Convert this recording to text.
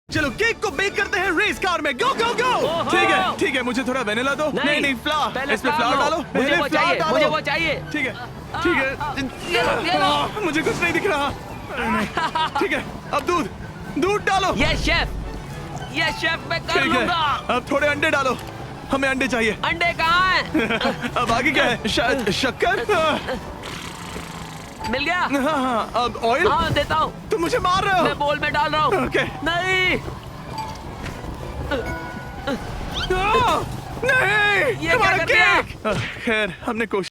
चलो केक को बेक करते हैं रेस कार में। गो गो गो। ठीक है मुझे थोड़ा वेनिला दो। नहीं फ्लावर, इसमें फ्लावर डालो। मुझे वो चाहिए, मुझे वो चाहिए। ठीक है ये लो। मुझे कुछ नहीं दिख रहा। ठीक है अब दूध डालो। यस शेफ मैं कर ठीक है लूंगा। अब थोड़े अंडे डालो, हमें अंडे चाहिए। अंडे कहाँ हैं? अब आगे क्या है? शायद शक्कर। मिल गया? हाँ अब ऑयल। हाँ देता हूँ। तुम मुझे मार रहे हो। मैं बोल में डाल रहा हूँ। ओके। नहीं नहीं ये क्या कर दिया? खैर हमने कोशिश